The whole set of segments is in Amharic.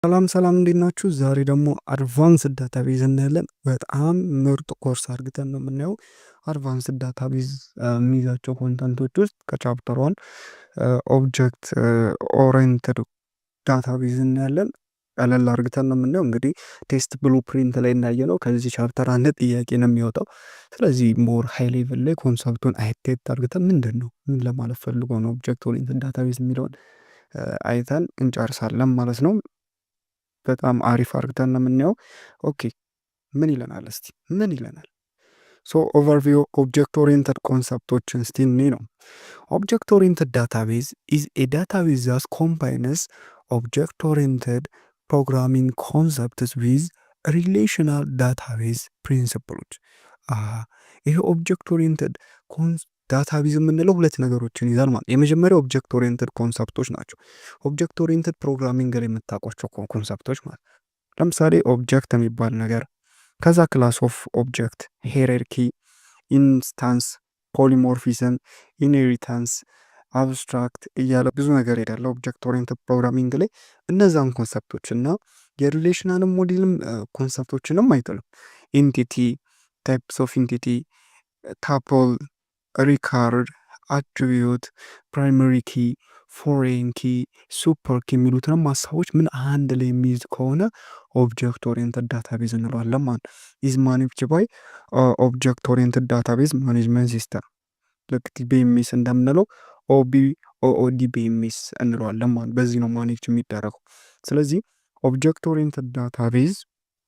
ሰላም ሰላም እንዴት ናችሁ? ዛሬ ደግሞ አድቫንስድ ዳታቤዝ እናያለን። በጣም ምርጥ ኮርስ አድርገን ነው የምናየው። አድቫንስድ ዳታቤዝ የሚይዛቸው ኮንተንቶች ውስጥ ከቻፕተር ዋን ኦብጀክት ኦሪየንትድ ዳታቤዝ እናያለን። ቀለል አድርገን ነው የምናየው። እንግዲህ ቴስት ብሉ ፕሪንት ላይ እናየ ነው ከዚህ ቻፕተር አንድ ጥያቄ ነው የሚወጣው። ስለዚህ ሞር ሃይ ሌቭል ላይ ኮንሰፕቱን አይቴት አድርገን ምንድን ነው ምን ለማለት ፈልጎ ነው ኦብጀክት ኦሪየንትድ ዳታቤዝ የሚለውን አይተን እንጨርሳለን ማለት ነው። በጣም አሪፍ አድርገን ነው የምናየው። ኦኬ ምን ይለናል እስቲ ምን ይለናል? ሶ ኦቨርቪው ኦብጀክት ኦሪየንትድ ኮንሰፕቶችን እስቲ እኔ ነው። ኦብጀክት ኦሪየንትድ ዳታቤዝ ኢዝ ኤ ዳታቤዝ ዛት ኮምባይንስ ኦብጀክት ኦሪየንትድ ፕሮግራሚንግ ኮንሰፕትስ ዊዝ ሪሌሽናል ዳታቤዝ ፕሪንሲፕሎች። ይሄ ኦብጀክት ኦሪየንትድ ዳታቤዝ የምንለው ሁለት ነገሮችን ይዛል ማለት። የመጀመሪያው ኦብጀክት ኦሪየንትድ ኮንሰፕቶች ናቸው። ኦብጀክት ኦሪየንትድ ፕሮግራሚንግ ላይ የምታውቋቸው ኮንሰፕቶች ማለት ለምሳሌ ኦብጀክት የሚባል ነገር፣ ከዛ ክላስ ኦፍ ኦብጀክት፣ ሄራርኪ፣ ኢንስታንስ፣ ፖሊሞርፊዝም፣ ኢንሄሪታንስ፣ አብስትራክት እያለ ብዙ ነገር ሄዳለ ኦብጀክት ኦሪየንትድ ፕሮግራሚንግ ላይ። እነዛን ኮንሰፕቶች እና የሪሌሽናልም ሞዴልም ኮንሰፕቶችንም አይጥልም። ኢንቲቲ፣ ታይፕስ ኦፍ ኢንቲቲ፣ ታፕል፣ ሪካርድ፣ አትሪቢዩት፣ ፕራይመሪ ኪ፣ ፎሬን ኪ፣ ሱፐር ኪ የሚሉትንም ሀሳቦች ምን አንድ ላይ የሚይዝ ከሆነ ኦብጀክት ኦሪየንትድ ዳታቤዝ እንለዋለን ማለት ነው። ኢዝ ማኔጅድ ባይ ኦብጀክት ኦሪየንትድ ዳታቤዝ ማኔጅመንት ሲስተም። ልክ ቢኤምኤስ እንደምንለው ኦኦዲ ቢኤምኤስ እንለዋለን ማለት በዚህ ነው ማኔጅ የሚደረገው። ስለዚህ ኦብጀክት ኦሪየንትድ ዳታቤዝ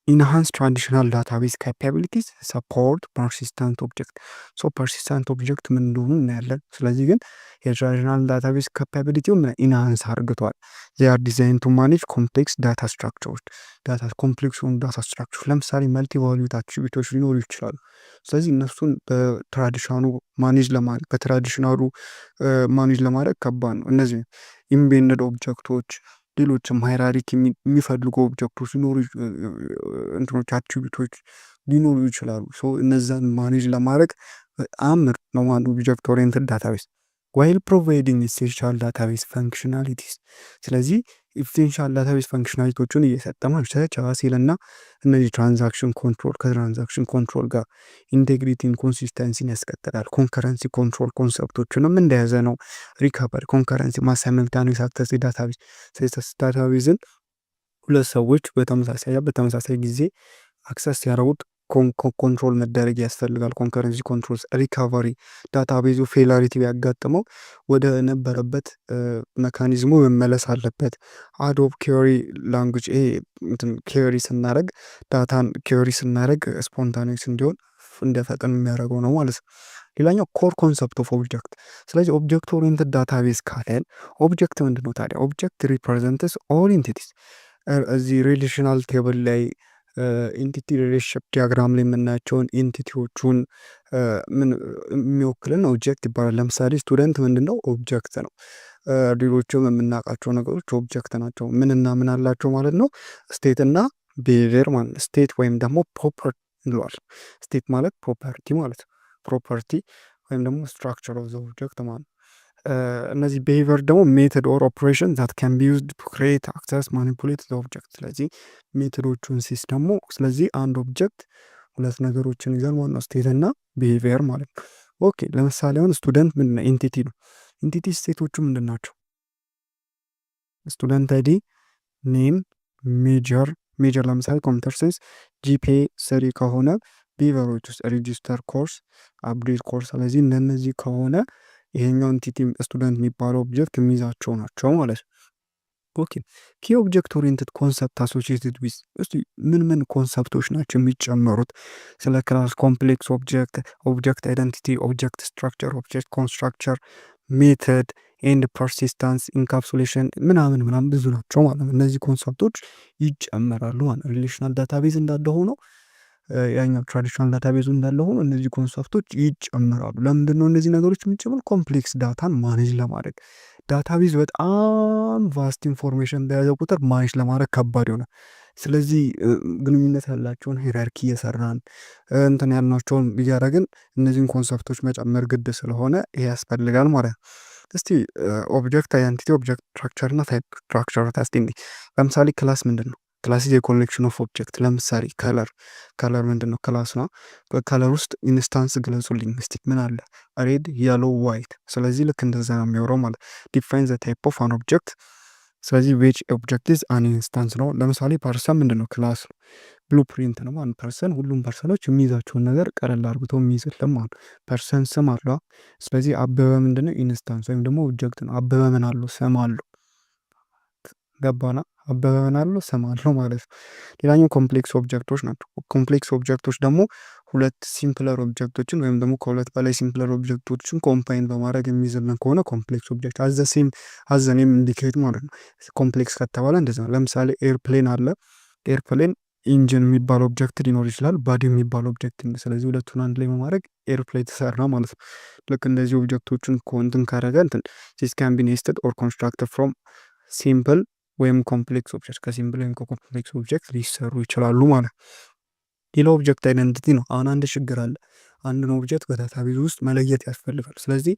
ኢንሃንስ ትራዲሽናል ዳታቤዝ ካፓቢሊቲስ ሰፖርት ፐርሲስታንት ኦብጀክት። ሶ ፐርሲስታንት ኦብጀክት ምን እንደሆኑ እናያለን። ስለዚህ ግን የትራዲሽናል ዳታቤዝ ካፓቢሊቲው ኢንሃንስ አርግቷል። ዚያር ዲዛይን ቱ ማኔጅ ኮምፕሌክስ ዳታ ስትራክቸሮች፣ ዳታ ኮምፕሌክስ ሆኑ ዳታ ስትራክቸሮች ለምሳሌ መልቲ ቫሉት አትሪቢዩቶች ሊኖሩ ይችላሉ። ስለዚህ እነሱን በትራዲሽናሉ ማኔጅ ለማድረግ ማኔጅ ለማድረግ ከባድ ነው። እነዚህ ኢምቤድድ ኦብጀክቶች፣ ሌሎችም ሃይራርኪ የሚፈልጉ ኦብጀክቶች ሊኖሩ እንትኖች አትሪቢዩቶች ሊኖሩ ይችላሉ። እነዛን ማኔጅ ለማድረግ በጣም ምርጥ ነው አንዱ ኦብጀክት ኦሪየንትድ ዳታቤዝ ዋይል ፕሮቫይዲንግ ኢሴንሻል ዳታቤዝ ፈንክሽናሊቲስ። ስለዚህ ኢሴንሻል ዳታቤዝ ፈንክሽናሊቲዎችን እየሰጠ ቻሲል እና እነዚህ ትራንዛክሽን ኮንትሮል ከትራንዛክሽን ኮንትሮል ጋር ኢንቴግሪቲን ኮንሲስተንሲን ያስቀጥላል። ኮንከረንሲ ኮንትሮል ኮንሰፕቶችንም እንደያዘ ነው። ሪካቨሪ፣ ኮንከረንሲ፣ ማሳይመልታኒየስ አክሰስ ዳታቤዝን ሁለት ሰዎች በተመሳሳይ ጊዜ አክሰስ ያደረጉት ኮንትሮል መደረግ ያስፈልጋል። ኮንከረንሲ ኮንትሮል፣ ሪካቨሪ፣ ዳታቤዙ ፌላሪቲ ቢያጋጥመው ወደ ነበረበት መካኒዝሙ መመለስ አለበት። አዶብ ኪሪ ላንጉጅ ኪሪ ስናደረግ ዳታን ኪሪ ስናደረግ ስፖንታኒየስ እንዲሆን እንደፈጠን የሚያደርገው ነው ማለት ነው። ሌላኛው ኮር ኮንሰፕት ኦፍ ኦብጀክት። ስለዚህ ኦብጀክት ኦሪየንትድ ዳታቤዝ ካለን ኦብጀክት ምንድን ነው ታዲያ? ኦብጀክት ሪፕሬዘንትስ ኦል ኢንቲቲስ። እዚህ ሪሌሽናል ቴብል ላይ ኢንቲቲ ሪሌሽንሺፕ ዲያግራም ላይ የምናያቸውን ኢንቲቲዎቹን ምን የሚወክልን ኦብጀክት ይባላል። ለምሳሌ ስቱደንት ምንድነው? ኦብጀክት ነው። ሌሎችም የምናውቃቸው ነገሮች ኦብጀክት ናቸው። ምንና ምን አላቸው ማለት ነው? ስቴት እና ቢሄቪየር ማለት ነው። ስቴት ወይም ደግሞ ፕሮፐርቲ እንለዋል። ስቴት ማለት ፕሮፐርቲ ማለት ነው። ፕሮፐርቲ ወይም ደግሞ ስትራክቸር ኦፍ ዘ ኦብጀክት ማለት ነው። እነዚህ ቢሄቪየር ደግሞ ሜቶድ ኦር ኦፕሬሽን ዛት ካን ቢ ዩዝድ ቱ ክሬት አክሰስ ማኒፑሌት ዘ ኦብጀክት። ስለዚህ ሜቶዶቹን ሲስ ደግሞ ስለዚህ አንድ ኦብጀክት ሁለት ነገሮችን ይዛል ማለት ነው፣ ስቴት እና ቢሄቪየር ማለት ነው። ኦኬ ለምሳሌ አሁን ስቱደንት ምንድን ነው? ኢንቲቲ ነው። ኢንቲቲ ስቴቶቹ ምንድን ናቸው? ስቱደንት አይዲ፣ ኔም፣ ሜጀር ለምሳሌ ኮምፒውተር ሳይንስ ጂፒኤ 3 ከሆነ ቢሄቪየሮች ውስጥ ሬጂስተር ኮርስ፣ አፕዴት ኮርስ። ስለዚህ እነዚህ ከሆነ ይሄኛው ኢንቲቲ ስቱደንት የሚባለው ኦብጀክት የሚይዛቸው ናቸው ማለት ነው። ኦኬ ኪ ኦብጀክት ኦሪየንትድ ኮንሰፕት አሶሲየትድ ዊዝ እስቲ ምን ኮንሰፕቶች ናቸው የሚጨመሩት? ስለ ክላስ፣ ኮምፕሌክስ ኦብጀክት አይደንቲቲ፣ ኦብጀክት ስትራክቸር፣ ኦብጀክት ኮንስትራክቸር፣ ሜተድ ኤንድ ፐርሲስታንስ፣ ኢንካፕሱሌሽን ምናምን ብዙ ናቸው ማለት ነው። እነዚህ ኮንሰፕቶች ይጨመራሉ ማለት ሪሌሽናል ዳታቤዝ እንዳለ ሆኖ ያኛው ትራዲሽናል ዳታቤዙ እንዳለ ሆኖ እነዚህ ኮንሰፕቶች ይጨምራሉ። ለምንድን ነው እነዚህ ነገሮች የሚጨምሩ? ኮምፕሌክስ ዳታን ማኔጅ ለማድረግ። ዳታቤዝ በጣም ቫስት ኢንፎርሜሽን በያዘ ቁጥር ማኔጅ ለማድረግ ከባድ ይሆናል። ስለዚህ ግንኙነት ያላቸውን ሄራርኪ እየሰራን እንትን ያልናቸውን እያደረግን እነዚህን ኮንሰፕቶች መጨመር ግድ ስለሆነ ይሄ ያስፈልጋል ማለት ነው። እስቲ ኦብጀክት አይደንቲቲ፣ ኦብጀክት ስትራክቸር እና ታይፕ ስትራክቸር ታስቲ እንዴ። ለምሳሌ ክላስ ምንድን ነው? ክላስ ኢዝ ኮሌክሽን ኦፍ ኦብጀክት። ለምሳሌ ከለር ምንድን ነው? ክላስ ነው። በከለር ውስጥ ኢንስታንስ ግለጹልኝ እስቲ ምን አለ? ሬድ፣ የሎ፣ ዋይት። ስለዚህ ልክ እንደዛ ነው የሚያወራው ማለት። ዲፋይን ዘ ታይፕ ኦፍ አን ኦብጀክት። ስለዚህ ዊች ኦብጀክት ኢዝ አን ኢንስታንስ ነው። ለምሳሌ ፐርሰን ምንድን ነው? ክላስ ነው። ብሉፕሪንት ነው ማለት ፐርሰን ሁሉም ፐርሰኖች የሚይዛቸውን ነገር ቀለል አርግቶ የሚይዝልን ማለት ፐርሰን ስም አለው። ስለዚህ አበበ ምንድነው? ኢንስታንስ ወይም ደግሞ ኦብጀክት ነው። አበበ ምን አለው? ስም አለው። ገባና? አበበ ምን አለው? ስም አለው ማለት ነው። ሌላኛው ኮምፕሌክስ ኦብጀክቶች ናቸው። ኮምፕሌክስ ኦብጀክቶች ደግሞ ሁለት ሲምፕለር ኦብጀክቶችን ወይም ደግሞ ከሁለት በላይ ሲምፕለር ኦብጀክቶችን ኮምፓይን በማድረግ የሚይዝልን ከሆነ ኮምፕሌክስ ኦብጀክት አዘሴም አዘኔም ኢንዲኬት ማለት ነው። ኮምፕሌክስ ከተባለ እንደዛ ነው። ለምሳሌ ኤርፕሌን አለ። ኤርፕሌን ኢንጂን የሚባል ኦብጀክት ሊኖር ይችላል፣ ባዲ የሚባል ኦብጀክት። ስለዚህ ሁለቱን አንድ ላይ በማድረግ ኤርፕሌን ተሰራ ማለት ነው። ልክ እንደዚህ ኦብጀክቶችን ኮንትን ካረገ እንትን ዚስ ካን ቢ ኔስትድ ኦር ኮንስትራክትድ ፍሮም ሲምፕል ወይም ኮምፕሌክስ ኦብጀክት፣ ከሲምፕል ወይም ከኮምፕሌክስ ኦብጀክት ሊሰሩ ይችላሉ ማለት ነው። ሌላ ኦብጀክት አይደንቲቲ ነው። አሁን አንድ ችግር አለ። አንድን ኦብጀክት በዳታቤዝ ውስጥ መለየት ያስፈልጋል። ስለዚህ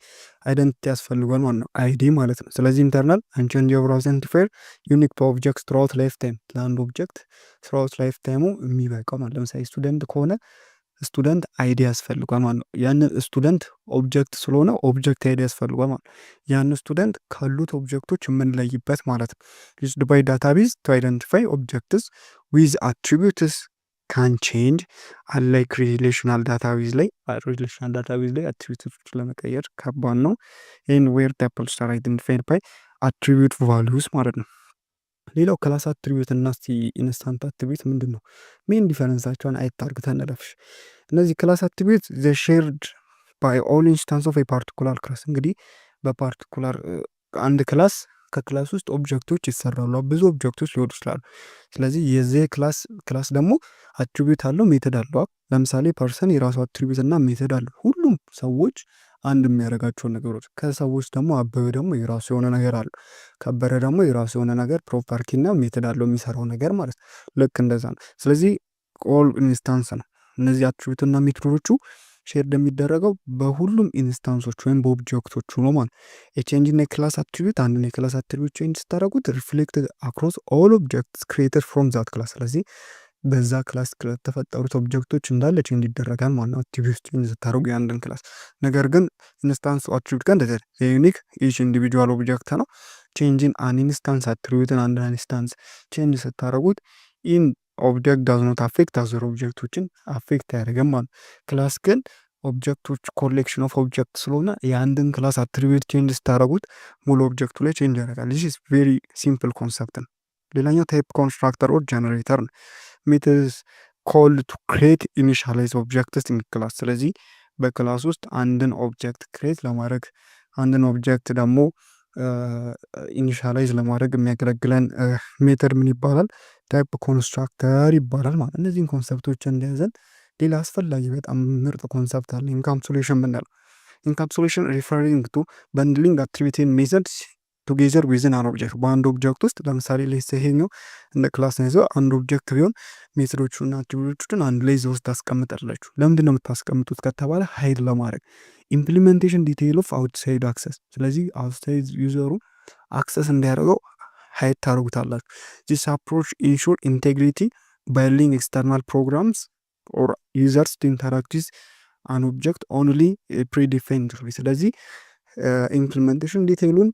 አይደንቲቲ ያስፈልጓል ማለት ነው፣ አይዲ ማለት ነው። ስለዚህ ኢንተርናል አንቼንጀብል አይደንቲፋየር ዩኒክ ቱ ኦብጀክት ትራውት ላይፍ ታይም፣ ለአንድ ኦብጀክት ትራውት ላይፍ ታይሙ የሚበቃው ማለት። ለምሳሌ ስቱደንት ከሆነ ስቱደንት አይዲ ያስፈልጓል ማለት ነው። ያንን ስቱደንት ኦብጀክት ስለሆነ ኦብጀክት አይዲ ያስፈልጓል ማለት ነው። ያን ስቱደንት ካሉት ኦብጀክቶች የምንለይበት ማለት ነው። ዩዝድ ባይ ዳታቤዝ ቱ አይደንቲፋይ ኦብጀክትስ ዊዝ አትሪቢዩትስ ካን ቼንጅ። አንላይክ ሪሌሽናል ዳታቤዝ ላይ አትሪቢዩቶች ለመቀየር ከባድ ነው። ይህን ዌር ታይፕስ አር አይደንቲፋይድ ባይ አትሪቢዩት ቫሉስ ማለት ነው። ሌላው ክላስ አትሪቢዩት እና ኢንስታንት አትሪቢዩት ምንድን ነው? ሜን ዲፈረንሳቸውን አይታርግተን እንለፍሽ። እነዚህ ክላስ አትሪቢዩት ዘ ሼርድ ባይ ኦል ኢንስታንስ ኦፍ ፓርቲኩላር ክላስ። እንግዲህ በፓርቲኩላር አንድ ክላስ ከክላስ ውስጥ ኦብጀክቶች ይሰራሉ። ብዙ ኦብጀክቶች ሊወዱ ይችላሉ። ስለዚህ የዚህ ክላስ ደግሞ አትሪቢዩት አለው፣ ሜተድ አለው። ለምሳሌ ፐርሰን የራሱ አትሪቢዩት እና ሜተድ አለው። ሁሉም ሰዎች አንድ የሚያደርጋቸውን ነገሮች፣ ከሰዎች ደግሞ አበበ ደግሞ የራሱ የሆነ ነገር አለው፣ ከበረ ደግሞ የራሱ የሆነ ነገር ፕሮፐርቲ እና ሜተድ አለው የሚሰራው ነገር ማለት ነው። ልክ እንደዛ ነው። ስለዚህ ኦል ኢንስታንስ ነው። እነዚህ አትሪቢዩት እና ሜትዶቹ ሼር የሚደረገው በሁሉም ኢንስታንሶች ወይም በኦብጀክቶቹ ነው ማለት። የቼንጅ እና የክላስ አትሪቢዩት አንድ የክላስ አትሪቢዩት ቼንጅ ስታደረጉት ሪፍሌክት አክሮስ ኦል ኦብጀክትስ ክሬተድ ፍሮም ዛት ክላስ። ስለዚህ በዛ ክላስ ከተፈጠሩት ኦብጀክቶች እንዳለ ቼንጅ ይደረጋል ማለት ነው፣ አትሪቢዩት ቼንጅ ስታደረጉ የአንድን ክላስ። ነገር ግን ኢንስታንስ አትሪቢዩት ጋር እንደዚህ ዩኒክ ኢች ኢንዲቪጁዋል ኦብጀክት ነው። ቼንጅን አን ኢንስታንስ አትሪቢዩትን አንድ ኢንስታንስ ቼንጅ ስታደረጉት ኢን ኦብጀክት ዳዝ ኖት አፌክት አዘር ኦብጀክቶችን አፌክት አያደርግም ማለት። ክላስ ግን ኦብጀክቶች ኮሌክሽን ኦፍ ኦብጀክት ስለሆነ የአንድን ክላስ አትሪቢዩት ቼንጅ ስታደረጉት ሙሉ ኦብጀክቱ ላይ ቼንጅ ያደርጋል። ዚስ ቬሪ ሲምፕል ኮንሰፕት ነው። ሌላኛው ታይፕ ኮንስትራክተር ኦር ጀነሬተር ነው። ሜትድስ ኮልድ ቱ ክሬት ኢኒሻላይዝ ኦብጀክትስ ኢን ክላስ። ስለዚህ በክላስ ውስጥ አንድን ኦብጀክት ክሬት ለማድረግ አንድን ኦብጀክት ደግሞ ኢኒሻላይዝ ለማድረግ የሚያገለግለን ሜተድ ምን ይባላል? ታይፕ ኮንስትራክተር ይባላል ማለት። እነዚህን ኮንሰፕቶች እንደያዘን ሌላ አስፈላጊ በጣም ምርጥ ኮንሰፕት አለ፣ ኢንካፕሱሌሽን ምንለው። ኢንካፕሱሌሽን ሪፈሪንግ ቱ ባንድሊንግ አትሪቢዩት ሜተድስ ቱጌዘር ዊዝን አን ኦብጀክት። በአንድ ኦብጀክት ውስጥ ለምሳሌ ሌስ ይሄኛው እንደ ክላስ ነው ይዘው አንድ ኦብጀክት ቢሆን ሜትዶቹና አትሪቢዩቶቹን አንድ ላይ ይዘው ውስጥ ታስቀምጣላችሁ። ለምንድን ነው የምታስቀምጡት ከተባለ ሀይድ ለማድረግ ኢምፕሊሜንቴሽን ዲቴይል ኦፍ አውትሳይድ አክሰስ። ስለዚህ አውትሳይድ ዩዘሩ አክሰስ እንዲያደርገው ሀይድ ታደርጉታላችሁ። ዚስ አፕሮች ኢንሹር ኢንቴግሪቲ ባይ ሊንክ ኤክስተርናል ፕሮግራምስ ኦር ዩዘርስ ቱ ኢንተራክት ዊዝ አን ኦብጀክት ኦንሊ ፕሪዲፋይንድ። ስለዚህ ኢምፕሊሜንቴሽን ዲቴይሉን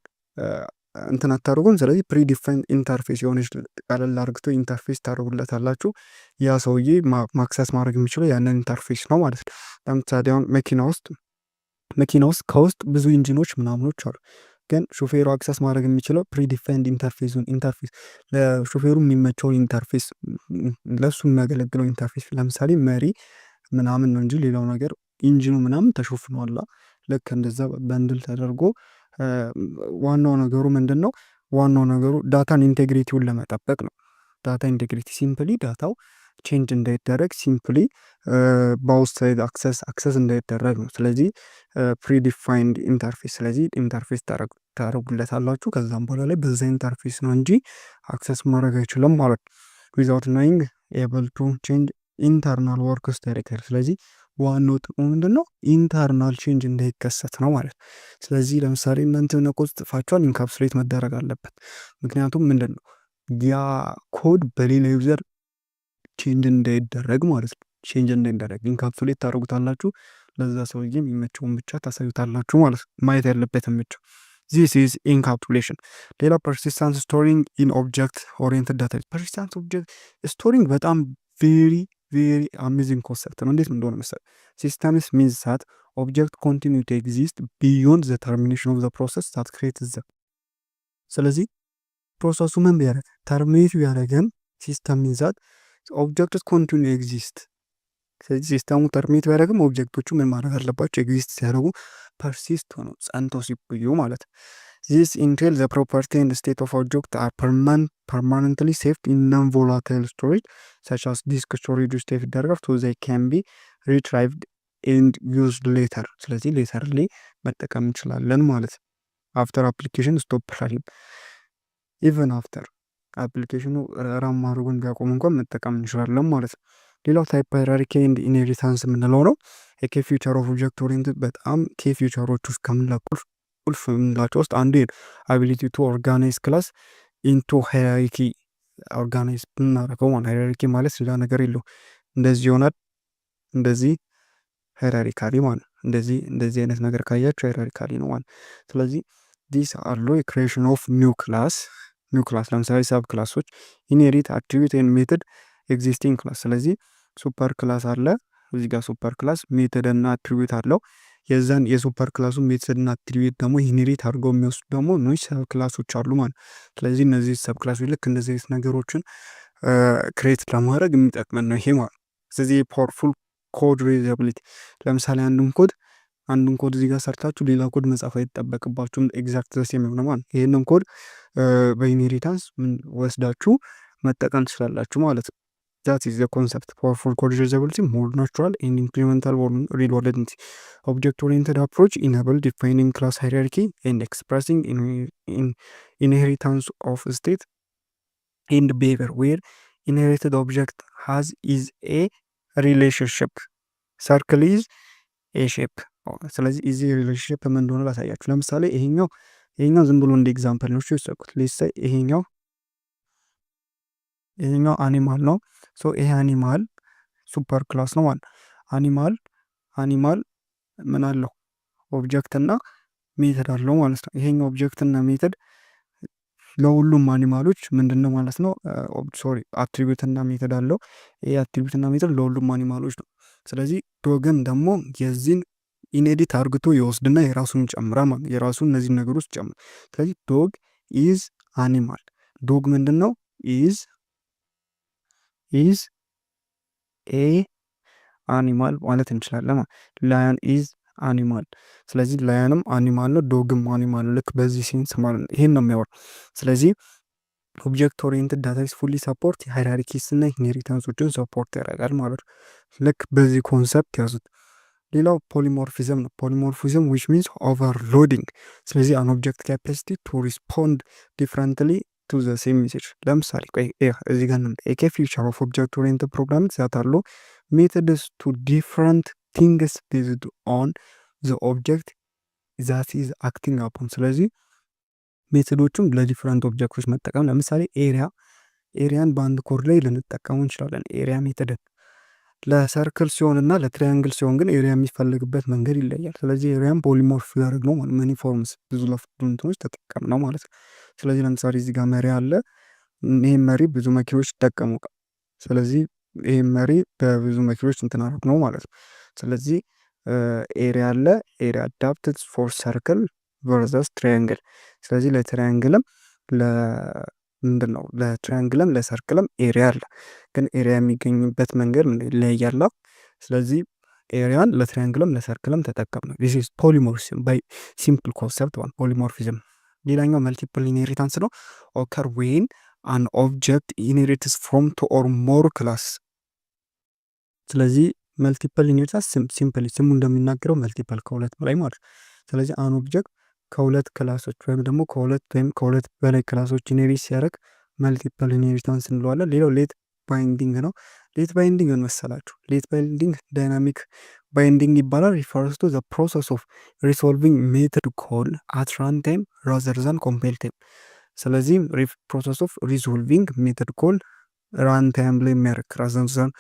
እንትን አታደርጉም። ስለዚህ ፕሪዲፋይንድ ኢንተርፌስ የሆነች ቀለል አድርግቶ ኢንተርፌስ ታደርጉለታላችሁ። ያ ሰውዬ ማክሰስ ማድረግ የሚችለው ያንን ኢንተርፌስ ነው ማለት ነው። ለምሳሌ አሁን መኪና ውስጥ ከውስጥ ብዙ ኢንጂኖች ምናምኖች አሉ፣ ግን ሾፌሩ አክሰስ ማድረግ የሚችለው ፕሪዲፋይንድ ኢንተርፌስ ለሾፌሩ የሚመቸውን ኢንተርፌስ፣ ለሱ የሚያገለግለው ኢንተርፌስ። ለምሳሌ መሪ ምናምን ነው እንጂ ሌላው ነገር ኢንጂኑ ምናምን ተሾፍኗላ። ልክ እንደዛ በንድል ተደርጎ ዋናው ነገሩ ምንድን ነው? ዋናው ነገሩ ዳታን ኢንቴግሪቲውን ለመጠበቅ ነው። ዳታ ኢንቴግሪቲ ሲምፕሊ ዳታው ቼንጅ እንዳይደረግ፣ ሲምፕሊ በአውትሳይድ አክሰስ እንዳይደረግ ነው። ስለዚህ ፕሪዲፋይንድ ኢንተርፌስ፣ ስለዚህ ኢንተርፌስ ታደረጉለታላችሁ። ከዛም በኋላ ላይ በዛ ኢንተርፌስ ነው እንጂ አክሰስ ማድረግ አይችልም ማለት ነው። ዊዛውት ኖዊንግ ኤብል ቱ ቼንጅ ኢንተርናል ወርክስ ዳይሬክተር። ስለዚህ ዋናው ጥቅሙ ምንድን ነው? ኢንተርናል ቼንጅ እንዳይከሰት ነው ማለት። ስለዚህ ለምሳሌ እናንተ የሆነ ኮድ ጽፋችኋል፣ ኢንካፕሱሌት መደረግ አለበት። ምክንያቱም ምንድን ነው ያ ኮድ በሌላ ዩዘር ቼንጅ እንዳይደረግ ማለት ነው። ቼንጅ እንዳይደረግ ኢንካፕሱሌት ታደርጉታላችሁ። ለዛ ሰውዬ የሚመቸውን ብቻ ታሳዩታላችሁ ማለት ነው። ማየት ያለበትን ብቻ። ዚስ ኢዝ ኢንካፕሱሌሽን። ሌላ ፐርሲስታንስ ስቶሪንግ ኢን ኦብጀክት ኦሪየንትድ ዳታ። ፐርሲስታንስ ኦብጀክት ስቶሪንግ በጣም ቬሪ ቬሪ አሜዚንግ ኮንሰፕት ነው። እንዴት እንደሆነ መሰለህ? ሲስተምስ ሚንስ ዛት ኦብጀክት ኮንቲኒው ቱ ኤግዚስት ቢዮንድ ዘ ተርሚኔሽን ኦፍ ዘ ፕሮሰስ ዛት ክሬትስ ዘ። ስለዚህ ፕሮሰሱ ምን ቢያደርግ ተርሚኔት ቢያደርገን ሲስተም ሚንስ ዛት ኦብጀክትስ ኮንቲኒው ኤግዚስት። ስለዚህ ሲስተሙ ተርሚኔት ቢያደርግም ኦብጀክቶቹ ምን ማድረግ አለባቸው? ኤግዚስት ሲያደርጉ ፐርሲስት ሆነው ጸንተው ሲቆዩ ማለት። ዚስ ኢንቴል ዘ ፕሮፐርቲ ኤንድ ስቴት ኦፍ ኦብጀክት አር ፐርማነንትሊ ሴቭድ ኢን ነን ቮላታይል ስቶሬጅ ሰች አስ ዲስክ ስቶሬጅ ውስጥ ሴቭ ይደረጋል። ሶ ዘይ ካን ቢ ሪትራይቭድ ኤንድ ዩዝድ ሌተር። ስለዚህ ሌተር ላይ መጠቀም እንችላለን ማለት። አፍተር አፕሊኬሽን ስቶፕ ራኒንግ፣ ኢቨን አፍተር አፕሊኬሽኑ ራም ማድረጉን ቢያቆም እንኳን መጠቀም እንችላለን ማለት ነው። ሌላው ታይፕ ሃይራርኪ ኤንድ ኢንሄሪታንስ የምንለው ነው። የኬ ፊውቸር ኦፍ ኦብጀክት ኦሪየንትድ በጣም ኬ ፊውቸሮች ውስጥ ቁልፍ የምንላቸው ውስጥ አንዱ አቢሊቲ ቱ ኦርጋናይዝ ክላስ ኢንቱ ሃይራርኪ። ኦርጋናይዝ ብናደርገው ማለት ሃይራርኪ ማለት ሌላ ነገር የለው። እንደዚህ ይሆናል፣ እንደዚህ ሃይራርካሊ ማለት እንደዚህ አይነት ነገር ካያቸው ሃይራርካሊ ነው ማለት። ስለዚህ ዲስ አሎ የክሬሽን ኦፍ ኒው ክላስ ለምሳሌ ሰብ ክላሶች ኢንሄሪት አትሪቢዩት ኤንድ ሜተድ ኤግዚስቲንግ ክላስ። ስለዚህ ሱፐር ክላስ አለ እዚህ ጋር ሱፐር ክላስ ሜተድ እና አትሪቢዩት አለው። የዛን የሱፐር ክላሱ ሜተድ እና አትሪቢዩት ደግሞ ኢንሄሪት አድርገው የሚወስዱ ደግሞ ኖች ሰብ ክላሶች አሉ ማለት። ስለዚህ እነዚህ ሰብ ክላሶች ልክ እንደዚህ አይነት ነገሮችን ክሬት ለማድረግ የሚጠቅመን ነው ይሄ ማለት። ስለዚህ ፓወርፉል ኮድ ሪዩዛቢሊቲ። ለምሳሌ አንዱን ኮድ እዚህ ጋር ሰርታችሁ ሌላ ኮድ መጻፍ አይጠበቅባችሁም። ኤግዛክት ዘ ሴም የሆነ ማለት ይሄንን ኮድ በኢንሄሪታንስ ወስዳችሁ መጠቀም ትችላላችሁ ማለት ነው። ዛት ኢዝ ዘ ኮንሰፕት ፓወርፉል ኮድ ሪዩዛቢሊቲ ሞር ናቹራል ኤንድ ኢምፕሊመንታል ሪሎደንት ኦብጀክት ኦሪየንትድ አፕሮች ኢናብል ዲፋይኒንግ ክላስ ሃይራርኪ ኤንድ ኤክስፕረሲንግ ኢንሄሪታንስ ኦፍ ስቴት ኤንድ ቢሄቪየር ዌር ኢንሄሪትድ ኦብጀክት ሃዝ ኢዝ ኤ ሪሌሽንሽፕ ሰርክል ኢዝ ኤ ሼፕ። ስለዚህ ኢዚ ሪሌሽንሽፕ ምን እንደሆነ ላሳያችሁ። ለምሳሌ ይሄኛው ዝም ብሎ እንደ ኤግዛምፕል ነው የወሰድኩት። ሌትስ ሴይ ይሄኛው አኒማል ነው። ሶ ይሄ አኒማል ሱፐር ክላስ ነው ማለት። አኒማል ምን አለው? ኦብጀክት እና ሜተድ አለው ማለት ነው። ይሄኛው ኦብጀክት እና ሜተድ ለሁሉም አኒማሎች ምንድነው ማለት ነው? አትሪቢዩት እና ሜተድ አለው። ይሄ አትሪቢዩት እና ሜተድ ለሁሉም አኒማሎች ነው። ስለዚህ ዶግን ደግሞ የዚህን ኢንኤዲት አርግቶ ይወስድና የራሱን ይጨምራል ማለት የራሱን እነዚህ ነገሮች ይጨምራል። ስለዚህ ዶግ ኢዝ አኒማል። ዶግ ምንድን ነው? ኢዝ ኤ አኒማል ማለት እንችላለን። ላየን ኢዝ አኒማል። ስለዚህ ላየንም አኒማል ነው፣ ዶግም አኒማል። ልክ በዚህ ሴንስ ማለት ነው። ይሄን ነው የሚያወራው። ስለዚህ ኦብጀክት ኦሪየንትድ ዳታቤዝ ፉሊ ሰፖርት ሃይራርኪስ እና ኢንሄሪታንሶችን ሰፖርት ያደርጋል ማለት ነው። ልክ በዚህ ኮንሰፕት ያዙት። ሌላው ፖሊሞርፊዝም ነው። ፖሊሞርፊዝም ዊች ሚንስ ኦቨርሎዲንግ። ስለዚህ አን ኦብጀክት ካፓሲቲ ቱ ሪስፖንድ ዲፍረንትሊ ቱ ዘ ሴም ሜሴጅ። ለምሳሌ እዚህ ጋር ኤኬ ፊውቸር ኦፍ ኦብጀክት ኦሪየንትድ ፕሮግራሚንግ ዛት አሉ ሜተድስ ቱ ዲፍረንት ቲንግስ ቤዝድ ኦን ዘ ኦብጀክት ዛት ኢዝ አክቲንግ አፖን። ስለዚህ ሜቶዶቹም ለዲፍረንት ኦብጀክቶች መጠቀም። ለምሳሌ ኤሪያን በአንድ ኮድ ላይ ልንጠቀሙ እንችላለን። ኤሪያ ሜተድን ለሰርክል ሲሆን እና ለትሪያንግል ሲሆን ግን ኤሪያ የሚፈልግበት መንገድ ይለያል። ስለዚህ ኤሪያን ፖሊሞርፍ ያደርግ ነው ማለት መኒ ፎርምስ ብዙ ለፍቶች ተጠቀም ነው ማለት ነው። ስለዚህ ለምሳሌ እዚህ ጋር መሪ አለ። ይህም መሪ ብዙ መኪኖች ይጠቀሙ። ስለዚህ ይህም መሪ በብዙ መኪኖች እንትን አደረግ ነው ማለት ነው። ስለዚህ ኤሪያ አለ። ኤሪያ አዳፕትድ ፎር ሰርክል ቨርሰስ ትሪያንግል። ስለዚህ ለትሪያንግልም ምንድን ነው ለትሪያንግልም ለሰርክልም ኤሪያ አለ። ግን ኤሪያ የሚገኝበት መንገድ ይለያያል። ስለዚህ ኤሪያን ለትሪያንግልም ለሰርክልም ተጠቀም ነው። ዲስ ኢዝ ፖሊሞርፊዝም ባይ ሲምፕል ኮንሰፕት ዋን ፖሊሞርፊዝም። ሌላኛው መልቲፕል ኢንሄሪታንስ ነው። ኦከር ዌን አን ኦብጀክት ኢንሄሪትስ ፍሮም ቱ ኦር ሞር ክላስ። ስለዚህ መልቲፕል ኢንሄሪታንስ ሲምፕል ስሙ እንደሚናገረው መልቲፕል ከሁለት በላይ ማለት። ስለዚህ አን ኦብጀክት ከሁለት ክላሶች ወይም ደግሞ ከሁለት በላይ ክላሶች ኢንሄሪት ሲያደርግ መልቲፕል ኢንሄሪታንስ እንለዋለን። ሌላው ሌት ባይንዲንግ ነው። ሌት ባይንዲንግ ምን መሰላችሁ? ሌት ባይንዲንግ ዳይናሚክ ባይንዲንግ ይባላል። ሪፈርስ ቱ ዘ ፕሮሰስ ኦፍ ሪሶልቪንግ ሜተድ ኮል አት ራን ታይም ራዘር ዛን ኮምፓይል ታይም። ስለዚህ ፕሮሰስ ኦፍ ሪሶልቪንግ ሜተድ ኮል ራን ታይም ላይ የሚያደርግ ራዘር ዛን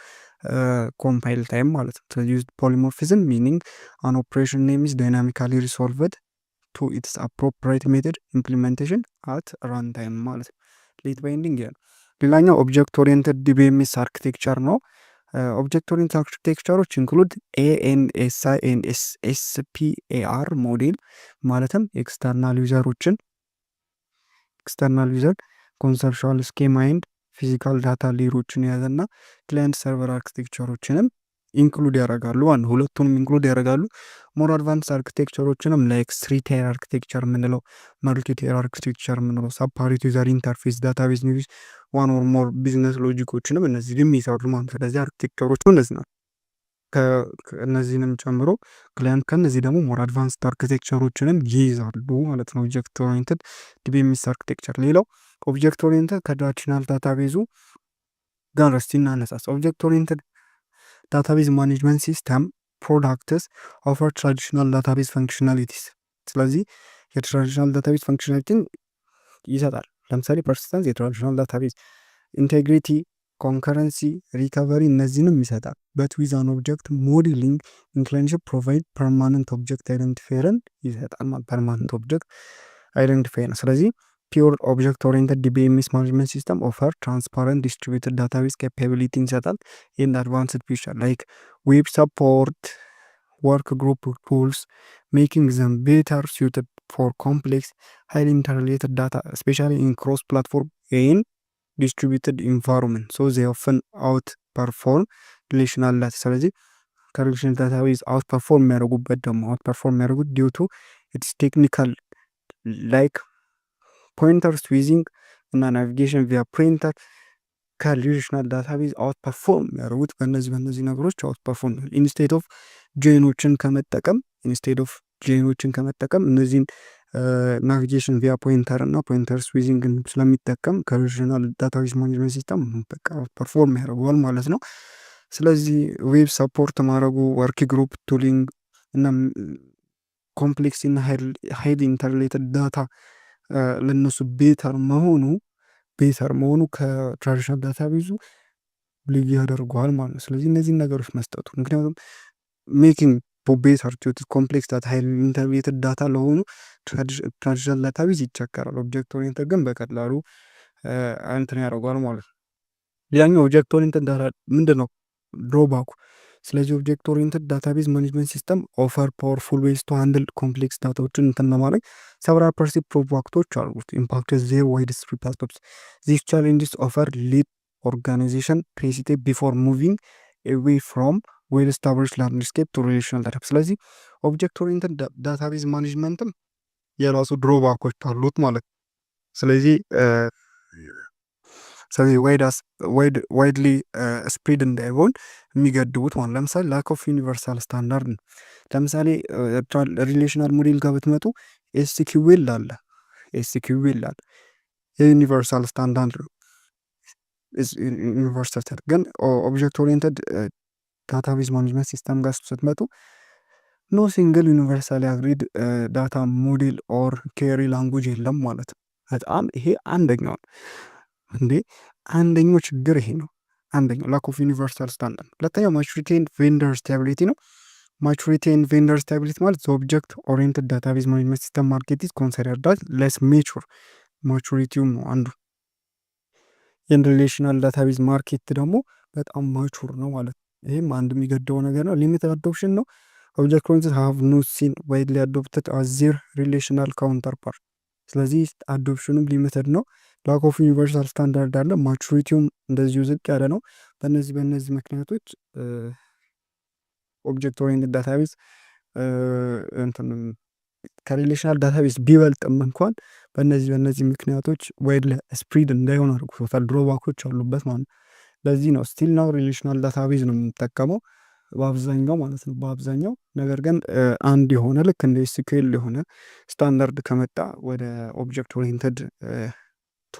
ኮምፓይል ታይም ማለት ነው። ስለዚህ ፖሊሞርፊዝም ሚኒንግ አን ኦፕሬሽን ኔም ኢዝ ዳይናሚካሊ ሪሶልቭድ ቱ ኢትስ አፕሮፕሪየት ሜተድ ኢምፕሊሜንቴሽን አት ራን ታይም ማለት ነው። ሌት ባይንዲንግ ያ ሌላኛው ኦብጀክት ኦሪየንትድ ዲቢኤምኤስ አርኪቴክቸር ነው። ኦብጀክት ኦሪየንትድ አርኪቴክቸሮች ኢንክሉድ ኤኤንኤስአይ ኤንኤስ ኤስፒኤአር ሞዴል ማለትም ኤክስተርናል ዩዘሮችን ኤክስተርናል ዩዘር ኮንሰፕሽዋል ስኬማ ኤንድ ፊዚካል ዳታ ሌሮችን የያዘና ክላይንት ሰርቨር አርኪቴክቸሮችንም ኢንክሉድ ያደርጋሉ። ሁለቱንም ኢንክሉድ ያደርጋሉ። ሞር አድቫንስ አርኪቴክቸሮችንም ላይክ ስሪ ታየር አርኪቴክቸር የምንለው መልቲ ታየር አርኪቴክቸር የምንለው ሰፓሬት ዩዘር ኢንተርፌስ ዳታቤዝ ኒውስ ዋን ኦር ሞር ቢዝነስ ሎጂኮችንም እነዚህም ይሰሩ ማለት። ስለዚህ አርኪቴክቸሮቹ እነዚህ ናቸው። እነዚህንም ጨምሮ ክላይንት ከነዚህ ደግሞ ሞር አድቫንስድ አርኪቴክቸሮችንም ይይዛሉ ማለት ነው። ኦብጀክት ኦሪየንትድ ዲቢኤምኤስ አርኪቴክቸር። ሌላው ኦብጀክት ኦሪየንትድ ከትራዲሽናል ዳታቤዙ ጋር እስቲ እናነሳስ። ኦብጀክት ኦሪየንትድ ዳታቤዝ ማኔጅመንት ሲስተም ፕሮዳክትስ ኦፈር ትራዲሽናል ዳታቤዝ ፈንክሽናሊቲስ። ስለዚህ የትራዲሽናል ዳታቤዝ ፈንክሽናሊቲን ይሰጣል። ለምሳሌ ፐርሲስተንስ የትራዲሽናል ዳታቤዝ፣ ኢንቴግሪቲ፣ ኮንከረንሲ፣ ሪከቨሪ እነዚህንም ይሰጣል። በት ዊዝ አን ኦብጀክት ሞዴሊንግ ኢንክሊኔሽን ፕሮቫይድ ፐርማነንት ኦብጀክት አይደንቲፋየርን ይሰጣል። ፐርማነንት ኦብጀክት አይደንቲፋየር። ስለዚህ ፒውር ኦብጀክት ኦሪየንትድ ዲቢኤምኤስ ማኔጅመንት ሲስተም ኦፈር ትራንስፓረንት ዲስትሪቢዩትድ ዳታቤዝ ካፓቢሊቲን ይሰጣል። ኤንድ አድቫንስድ ፊቸር ላይክ ዌብ ሰፖርት፣ ወርክ ግሩፕ ቱልስ ሜኪንግ ዘም ቤተር suited for complex highly interrelated data especially in cross platform and distributed environment, so they often outperform relational data። ስለዚህ ከሪሌሽናል ዳታቤዝ outperform የሚያደርጉበት ደግሞ outperform የሚያደርጉት due to its technical like ፖይንተር ስዊዚንግ እና ናቪጌሽን ቪያ ፕሪንተር ከሪሌሽናል ዳታቤዝ አውትፐርፎርም ያደርጉት በእነዚህ ነገሮች አውትፐርፎርም ኢንስቴድ ኦፍ ጄኖችን ከመጠቀም እነዚህን ናቪጌሽን ቪያ ፖይንተር እና ፖይንተር ስዊዚንግ ስለሚጠቀም ከሪሌሽናል ዳታቤዝ ማኔጅመንት ሲስተም በቃ አውትፐርፎርም ያደርገዋል ማለት ነው። ስለዚህ ዌብ ሰፖርት ማድረጉ፣ ወርክ ግሩፕ ቱሊንግ እና ኮምፕሌክስ እና ሃይሊ ኢንተርሌትድ ዳታ ለነሱ ቤተር መሆኑ ከትራዲሽናል ዳታቤዙ ልዩ ያደርገዋል ማለት ነው። ስለዚህ እነዚህን ነገሮች መስጠቱ ምክንያቱም ሜኪንግ ቤተር ኮምፕሌክስ ዳታ ሃይሊ ኢንተርሌትድ ዳታ ለሆኑ ትራዲሽናል ዳታቤዝ ይቸገራል። ኦብጀክት ኦሪየንትድ ግን በቀላሉ እንትን ያደርገዋል ማለት ነው። ሌላኛው ኦብጀክት ኦሪየንትድ ዳታ ምንድን ነው ድሮባኩ? ስለዚህ ኦብጀክት ኦሪየንትድ ዳታቤዝ ማኔጅመንት ሲስተም ኦፈር ፓወርፉል ዌይስ ቱ ሃንድል ኮምፕሌክስ ዳታዎችን እንትን ለማድረግ ሰቨራል ፐርሲቭ ፕሮባክቶች አሉት። ኢምፓክት ዜር ዋይድ ስትሪፕ ዳታቤዝ ዚስ ቻሌንጅስ ኦፈር ሊድ ኦርጋናይዜሽን ፕሬሲቴ ቢፎር ሙቪንግ ኤዌይ ፍሮም ዌል ስታብሊሽድ ላንድስኬፕ ቱ ሪሌሽናል ዳታ። ስለዚህ ኦብጀክት ኦሪየንትድ ዳታቤዝ ማኔጅመንትም የራሱ ድሮባኮች አሉት ማለት ነው። ስለዚህ ዋይድሊ ስፕሪድ እንዳይሆን የሚገድቡት ማለት ለምሳሌ ላክ ኦፍ ዩኒቨርሳል ስታንዳርድ ነው። ለምሳሌ ሪሌሽናል ሞዴል ጋር ብትመጡ ኤስኪዩኤል አለ የዩኒቨርሳል ስታንዳርድ ነው። ዩኒቨርሳል ግን ኦብጀክት ኦሪየንትድ ዳታቤዝ ማኔጅመንት ሲስተም ጋር ስትመጡ ኖ ሲንግል ዩኒቨርሳል አግሪድ ዳታ ሞዴል ኦር ኬሪ ላንጉጅ የለም ማለት ነው። በጣም ይሄ አንደኛው አንደኛው ችግር ይሄ ነው። አንደኛው ላክ ኦፍ ዩኒቨርሳል ስታንዳርድ። ሁለተኛው ማቹሪቲ ኤንድ ቬንደር ስታቢሊቲ ነው። ማቹሪቲ ኤንድ ቬንደር ስታቢሊቲ ማለት ኦብጀክት ኦሪየንትድ ዳታቤዝ ማኔጅመንት ሲስተም ማርኬት ኢዝ ኮንሲደርድ ለስ ሜቹር። ማቹሪቲው ነው አንዱ። የሪሌሽናል ዳታቤዝ ማርኬት ደግሞ በጣም ማቹር ነው ማለት ነው። ይህም አንድ የሚገደው ነገር ነው። ሊሚትድ አዶፕሽን ነው። ኦብጀክት ኦሪየንትድ ሃቭ ኖ ሲን ዋይድሊ አዶፕትድ አዝ ዜር ሪሌሽናል ካውንተርፓርት። ስለዚህ አዶፕሽኑም ሊሚትድ ነው። ላክ ኦፍ ዩኒቨርሳል ስታንዳርድ አለ። ማቹሪቲውም እንደዚሁ ዝቅ ያለ ነው። በእነዚህ ምክንያቶች ኦብጀክት ኦሪየንትድ ዳታቤዝ ከሪሌሽናል ዳታቤዝ ቢበልጥም እንኳን በእነዚህ ምክንያቶች ዋይድ ስፕሪድ እንዳይሆን አድርጎታል። ድሮባኮች አሉበት ማለት ነው። ለዚህ ነው ስቲል ናው ሪሌሽናል ዳታቤዝ ነው የምንጠቀመው በአብዛኛው ማለት ነው። በአብዛኛው ነገር ግን አንድ የሆነ ልክ እንደ ኤስኪዩኤል የሆነ ስታንዳርድ ከመጣ ወደ ኦብጀክት ኦሪየንትድ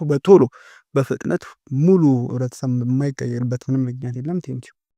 በቶሎ በፍጥነት ሙሉ ህብረተሰብ የማይቀየርበት ምንም ምክንያት የለም። ቴንኪው